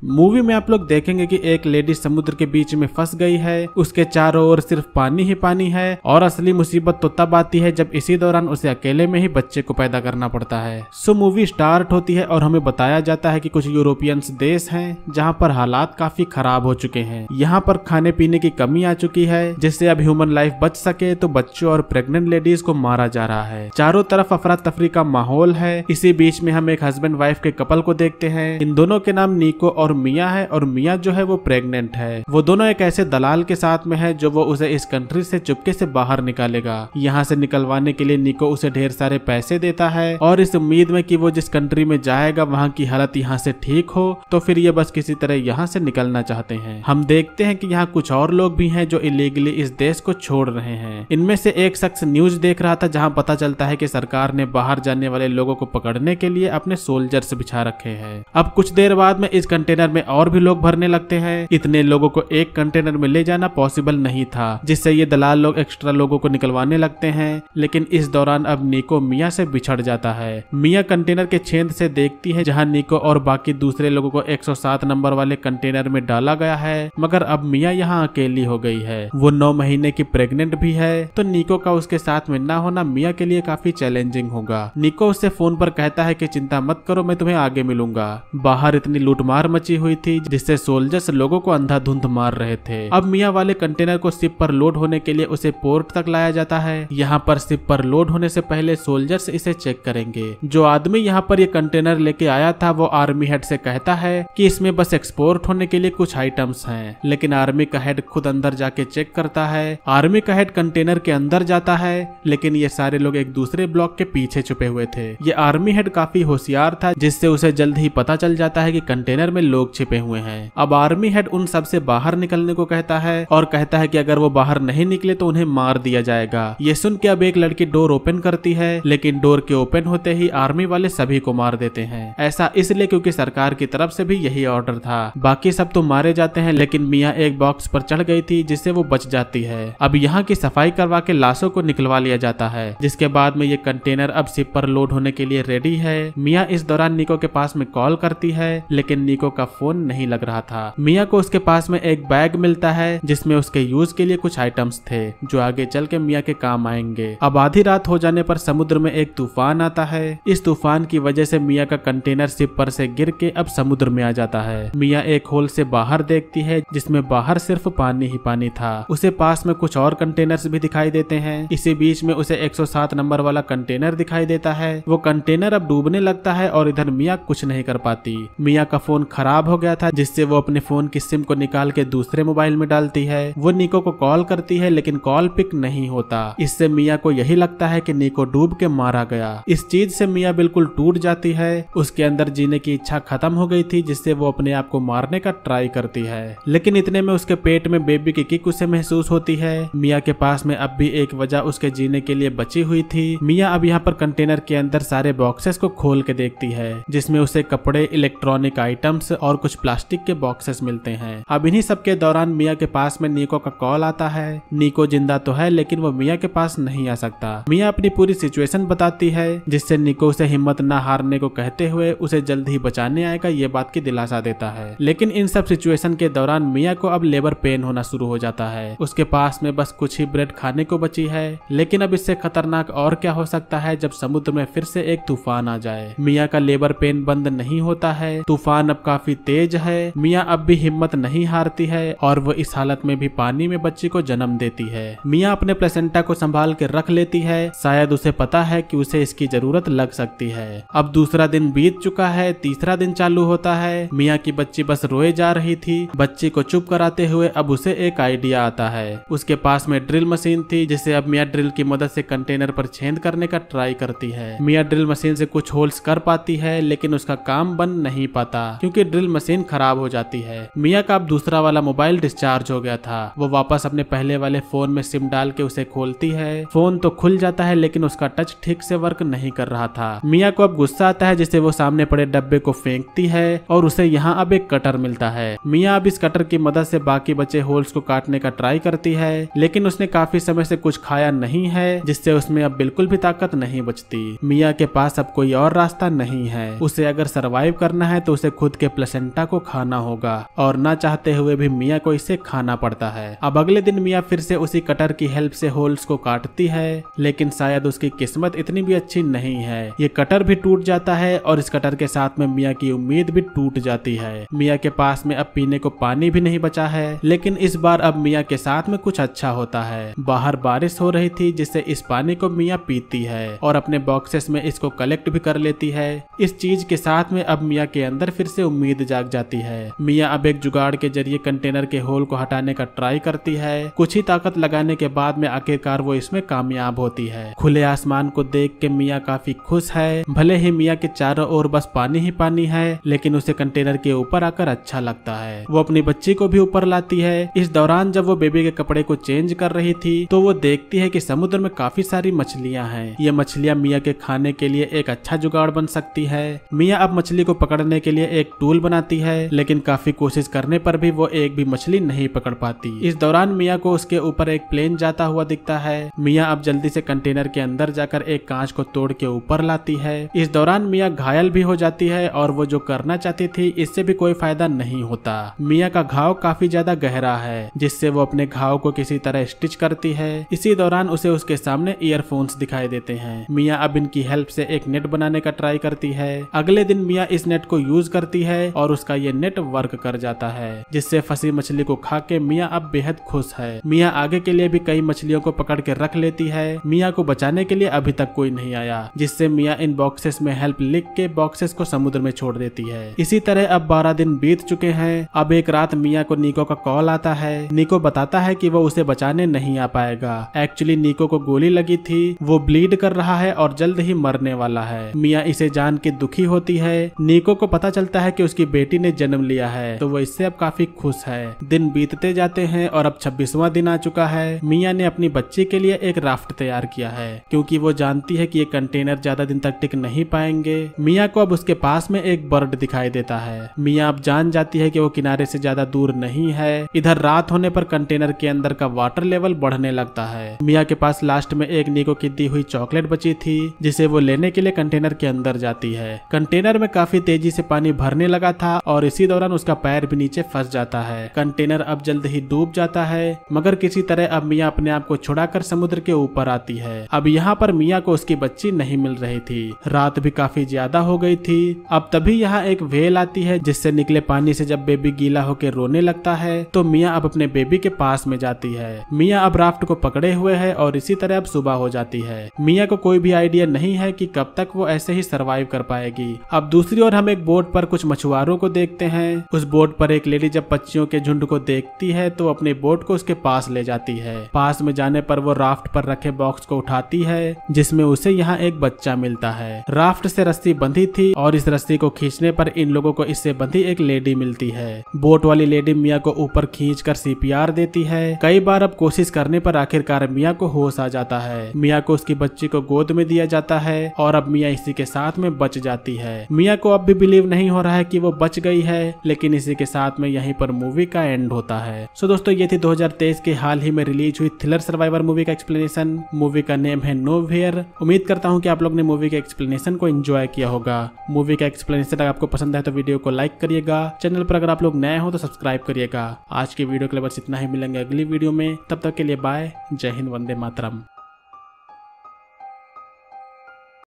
Movie में आप लोग देखेंगे कि एक लेडी समुद्र के बीच में फंस गई है, उसके चारों ओर सिर्फ पानी ही पानी है और असली मुसीबत तो तब आती है जब इसी दौरान उसे अकेले में ही बच्चे को पैदा करना पड़ता है। सो मूवी स्टार्ट होती है और हमें बताया जाता है कि कुछ यूरोपियंस देश हैं जहां पर हालात काफी खराब हो चुके हैं। यहां पर खाने पीने की कमी आ चुकी है, जिससे अब ह्यूमन लाइफ बच सके तो बच्चों और प्रेग्नेंट लेडीज को मारा जा रहा है। चारों तरफ अफरा तफरी का माहौल है। इसी बीच में हम एक हस्बैंड वाइफ के कपल को देखते हैं। इन दोनों के नाम निको और मिया है और मिया जो है वो प्रेग्नेंट है। वो दोनों एक ऐसे दलाल के साथ में है जो वो उसे इस कंट्री से चुपके से बाहर निकालेगा। यहाँ से निकलवाने के लिए निको उसे ढेर सारे पैसे देता है और इस उम्मीद में कि वो जिस कंट्री में जाएगा वहाँ की हालत यहाँ से ठीक हो, तो फिर ये बस किसी तरह यहाँ से निकलना चाहते हैं। हम देखते हैं कि यहाँ कुछ और लोग भी हैं जो इलीगली इस देश को छोड़ रहे हैं। इनमें से एक शख्स न्यूज देख रहा था जहाँ पता चलता है कि सरकार ने बाहर जाने वाले लोगों को पकड़ने के लिए अपने सोल्जर्स बिछा रखे हैं। अब कुछ देर बाद में इस कंटेनर में और भी लोग भरने लगते हैं। इतने लोगों को एक कंटेनर में ले जाना पॉसिबल नहीं था, जिससे ये दलाल लोग एक्स्ट्रा लोगों को निकलवाने लगते हैं। लेकिन इस दौरान अब निको मिया से बिछड़ जाता है। मिया कंटेनर के छेद से देखती है जहां निको और बाकी दूसरे लोगों को 107 नंबर वाले कंटेनर में डाला गया है, मगर अब मिया यहाँ अकेली हो गई है। वो 9 महीने की प्रेग्नेंट भी है, तो निको का उसके साथ में ना होना मिया के लिए काफी चैलेंजिंग होगा। निको उससे फोन पर कहता है कि चिंता मत करो, मैं तुम्हें आगे मिलूंगा। बाहर इतनी लूटमार मची हुई थी जिससे सोल्जर्स लोगों को अंधाधुंध मार रहे थे। अब मिया वाले कंटेनर को शिप पर लोड होने के लिए उसे पोर्ट तक लाया जाता है। यहाँ पर शिप पर लोड होने से पहले सोल्जर्स इसे चेक करेंगे। जो आदमी यहाँ पर ये कंटेनर लेके आया था वो आर्मी हेड से कहता है कि इसमें बस एक्सपोर्ट होने के लिए कुछ आइटम्स हैं, लेकिन आर्मी का हेड खुद अंदर जाके चेक करता है। आर्मी का हेड कंटेनर के अंदर जाता है, लेकिन ये सारे लोग एक दूसरे ब्लॉक के पीछे छुपे हुए थे। ये आर्मी हेड काफी होशियार था, जिससे उसे जल्द ही पता चल जाता है कि कंटेनर में लोग छिपे हुए हैं। अब आर्मी हेड उन सब से बाहर निकलने को कहता है और कहता है कि अगर वो बाहर नहीं निकले तो उन्हें मार दिया जाएगा। ये सुन के अब एक लड़की डोर ओपन करती है, लेकिन डोर के ओपन होते ही आर्मी वाले सभी को मार देते हैं। ऐसा इसलिए क्योंकि सरकार की तरफ से भी यही ऑर्डर था। बाकी सब तो मारे जाते हैं, लेकिन मिया एक बॉक्स पर चढ़ गई थी जिससे वो बच जाती है। अब यहाँ की सफाई करवा के लाशों को निकलवा लिया जाता है, जिसके बाद में ये कंटेनर अब शिप पर लोड होने के लिए रेडी है। मिया इस दौरान निको के पास में कॉल करती है, लेकिन निको का फोन नहीं लग रहा था। मिया को उसके पास में एक बैग मिलता है जिसमें उसके यूज के लिए कुछ आइटम्स थे जो आगे चल के मिया के काम आएंगे। अब आधी रात हो जाने पर समुद्र में एक तूफान आता है। इस तूफान की वजह से मिया का कंटेनर शिप पर से गिर के अब समुद्र में आ जाता है। मिया एक होल से बाहर देखती है जिसमें बाहर सिर्फ पानी ही पानी था। उसे पास में कुछ और कंटेनर्स भी दिखाई देते हैं। इसी बीच में उसे 107 नंबर वाला कंटेनर दिखाई देता है। वो कंटेनर अब डूबने लगता है और इधर मिया कुछ नहीं कर पाती। मिया का फोन खराब हो गया था, जिससे वो अपने फोन की सिम को निकाल के दूसरे मोबाइल में डालती है। वो निको को कॉल करती है, लेकिन कॉल पिक नहीं होता। इससे मिया को यही लगता है कि निको डूब के मारा गया। इस चीज से मिया बिल्कुल टूट जाती है। उसके अंदर जीने की इच्छा खत्म हो गई थी, जिससे वो अपने आप को मारने का ट्राई करती है। लेकिन इतने में उसके पेट में बेबी की किक उसे महसूस होती है। मिया के पास में अब भी एक वजह उसके जीने के लिए बची हुई थी। मिया अब यहाँ पर कंटेनर के अंदर सारे बॉक्सेस को खोल के देखती है, जिसमें उसे कपड़े, इलेक्ट्रॉनिक आइटम्स और कुछ प्लास्टिक के बॉक्सेस मिलते हैं। अब इन्हीं सब के दौरान मिया के पास में निको का कॉल आता है। निको जिंदा तो है, लेकिन वो मिया के पास नहीं आ सकता। मिया अपनी पूरी सिचुएशन बताती है, जिससे निको उसे हिम्मत न हारने को कहते हुए उसे जल्द ही बचाने आएगा ये बात की दिलासा देता है। लेकिन इन सब सिचुएशन के दौरान मिया को अब लेबर पेन होना शुरू हो जाता है। उसके पास में बस कुछ ही ब्रेड खाने को बची है। लेकिन अब इससे खतरनाक और क्या हो सकता है जब समुद्र में फिर से एक तूफान आ जाए। मिया का लेबर पेन बंद नहीं होता है। तूफान अब काफी तेज है। मिया अब भी हिम्मत नहीं हारती है और वो इस हालत में भी पानी में बच्ची को जन्म देती है। मिया अपने प्लेसेंटा को संभाल के रख लेती है। शायद उसे पता है कि उसे इसकी जरूरत लग सकती है। अब दूसरा दिन बीत चुका है, तीसरा दिन चालू होता है। मिया की बच्ची बस रोए जा रही थी। बच्ची को चुप कराते हुए अब उसे एक आइडिया आता है। उसके पास में ड्रिल मशीन थी, जिसे अब मिया ड्रिल की मदद से कंटेनर पर छेद करने का ट्राई करती है। मिया ड्रिल मशीन से कुछ होल्स कर पाती है, लेकिन उसका काम बन नहीं पाता क्योंकि ड्रिल मशीन खराब हो जाती है। मिया का अब दूसरा वाला मोबाइल डिस्चार्ज हो गया था। वो वापस अपने पहले वाले फोन में सिम डाल के उसे खोलती है। फोन तो खुल जाता है, लेकिन उसका टच ठीक से वर्क नहीं कर रहा था। मिया को अब गुस्सा आता है, जिससे वो सामने पड़े डब्बे को फेंकती है और उसे यहाँ अब एक कटर मिलता है। मिया अब इस कटर की मदद से बाकी बचे होल्स को काटने का ट्राई करती है, लेकिन उसने काफी समय से कुछ खाया नहीं है, जिससे उसमें अब बिल्कुल भी ताकत नहीं बचती। मिया के पास अब कोई और रास्ता नहीं है। उसे अगर सरवाइव करना है तो उसे खुद के प्लेसेंटा को खाना होगा और ना चाहते हुए भी मिया को इसे खाना पड़ता है। अब अगले दिन मिया फिर से उसी कटर की हेल्प से होल्स को काटती है, लेकिन शायद उसकी किस्मत इतनी भी अच्छी नहीं है। ये कटर भी टूट जाता है और इस कटर के साथ में मिया की उम्मीद भी टूट जाती है। मिया के पास में अब पीने को पानी भी नहीं बचा है, लेकिन इस बार अब मिया के साथ में कुछ अच्छा होता है। बाहर बारिश हो रही थी, जिससे इस पानी को मिया पीती है और अपने बॉक्सेस में इसको कलेक्ट भी कर लेती है। इस चीज के साथ में अब मिया के अंदर फिर से उम्मीद जाग जाती है। मिया अब एक जुगाड़ के जरिए कंटेनर के होल को हटाने का ट्राई करती है। कुछ ही ताकत लगाने के बाद में आखिरकार वो इसमें कामयाब होती है। खुले आसमान को देख के मिया काफी खुश है। भले ही मिया के चारों ओर बस पानी ही पानी है, लेकिन उसे कंटेनर के ऊपर आकर अच्छा लगता है। वो अपनी बच्ची को भी ऊपर लाती है। इस दौरान जब वो बेबी के कपड़े को चेंज कर रही थी तो वो देखती है कि समुद्र में काफी सारी मछलियां हैं। ये मछलियां मिया के खाने के लिए एक अच्छा जुगाड़ बन सकती है। मिया अब मछली को पकड़ने के लिए एक टूल बनाती है, लेकिन काफी कोशिश करने पर भी वो एक भी मछली नहीं पकड़ पाती। इस दौरान मिया को उसके ऊपर एक प्लेन जाता हुआ दिखता है। मिया अब जल्दी से कंटेनर के अंदर जाकर एक कांच को तोड़ के ऊपर लाती है। इस दौरान मिया घायल भी हो जाती है और वो जो करना चाहती थी इससे भी कोई फायदा नहीं होता। मिया का घाव काफी ज्यादा गहरा है, जिससे वो अपने घाव को किसी तरह स्टिच करती है। इसी दौरान उसे उसके सामने ईयरफोन्स दिखाई देते हैं। मिया अब इनकी हेल्प से एक नेट बनाने का ट्राई करती है। अगले दिन मिया इस नेट को यूज करती है और उसका ये नेट वर्क कर जाता है, जिससे फंसी मछली को खा के मिया अब बेहद खुश है। मिया आगे के लिए भी कई मछलियों को पकड़ के रख लेती है। मिया को बचाने के लिए अभी तक कोई नहीं आया, जिससे मिया इन बॉक्सेस में हेल्प लिख के बॉक्सेस को समुद्र में छोड़ देती है। इसी तरह अब 12 दिन बीत चुके हैं। अब एक रात मिया को निको का कॉल आता है। निको बताता है कि वो उसे बचाने नहीं आ पाएगा। एक्चुअली निको को गोली लगी थी, वो ब्लीड कर रहा है और जल्द ही मरने वाला है। मिया इसे जान के दुखी होती है। निको को पता चलता है कि उसकी बेटी ने जन्म लिया है, तो वो इससे अब काफी खुश है। दिन बीतते जाते हैं और अब 26वां दिन आ चुका है। मिया ने अपनी बच्ची के लिए एक राफ्ट तैयार किया है, क्योंकि वो जानती है कि ये कंटेनर ज्यादा दिन तक टिक नहीं पाएंगे। मिया को अब उसके पास में एक बर्ड दिखाई देता है। मिया अब जान जाती है कि वो किनारे से ज्यादा दूर नहीं है। इधर रात होने पर कंटेनर के अंदर का वाटर लेवल बढ़ने लगता है। मिया के पास लास्ट में एक निको की दी हुई चॉकलेट बची थी, जिसे वो लेने के लिए कंटेनर के अंदर जाती है। कंटेनर में काफी तेजी से पानी भरने लगा था और इसी दौरान उसका पैर भी नीचे फंस जाता है। कंटेनर अब जल्द ही डूब जाता है, मगर किसी तरह अब मिया अपने आप को छुड़ाकर समुद्र के ऊपर आती है। अब यहाँ पर मिया को उसकी बच्ची नहीं मिल रही थी। रात भी काफी ज्यादा हो गई थी। अब तभी यहाँ एक व्हेल आती है, जिससे निकले पानी से जब बेबी गीला होकर रोने लगता है तो मिया अब अपने बेबी के पास में जाती है। मिया अब राफ्ट को पकड़े हुए है और इसी तरह अब सुबह हो जाती है। मिया को कोई भी आइडिया नहीं है कि कब तक वो ऐसे ही सरवाइव कर पाएगी। अब दूसरी ओर हम एक बोट पर कुछ मछुआरों को देखते हैं। उस बोट पर एक लेडी जब पक्षियों के झुंड को देखती है तो अपने बोट को उसके पास ले जाती है। पास में जाने पर वो राफ्ट पर रखे बॉक्स को उठाती है, जिसमें उसे यहाँ एक बच्चा मिलता है। राफ्ट से रस्सी बंधी थी और इस रस्सी को खींचने पर इन लोगों को इससे बंधी एक लेडी मिलती है। बोट वाली लेडी मिया को ऊपर खींचकर सीपीआर देती है। कई बार अब कोशिश करने पर आखिरकार मिया को होश आ जाता है। मिया को उसकी बच्ची को गोद में दिया जाता है और अब मिया इसी के साथ में बच जाती है। मिया को अब भी बिलीव नहीं हो रहा है कि वो बच गई है, लेकिन इसी के साथ में यहीं पर मूवी का एंड होता है। सो दोस्तों, ये थी 2023 के हाल ही में रिलीज हुई थ्रिलर सर्वाइवर मूवी का एक्सप्लेनेशन। मूवी का नेम है नोवेयर। उम्मीद करता हूँ कि आप लोग ने मूवी के एक्सप्लेनेशन को एंजॉय किया होगा। मूवी का एक्सप्लेनेशन अगर आपको पसंद है तो वीडियो को लाइक करिएगा। चैनल पर अगर आप लोग नए हो तो सब्सक्राइब करिएगा। आज की वीडियो के लिए बस इतना ही। मिलेंगे अगली वीडियो में, तब तक के लिए बाय। जय हिंद, वंदे मातरम।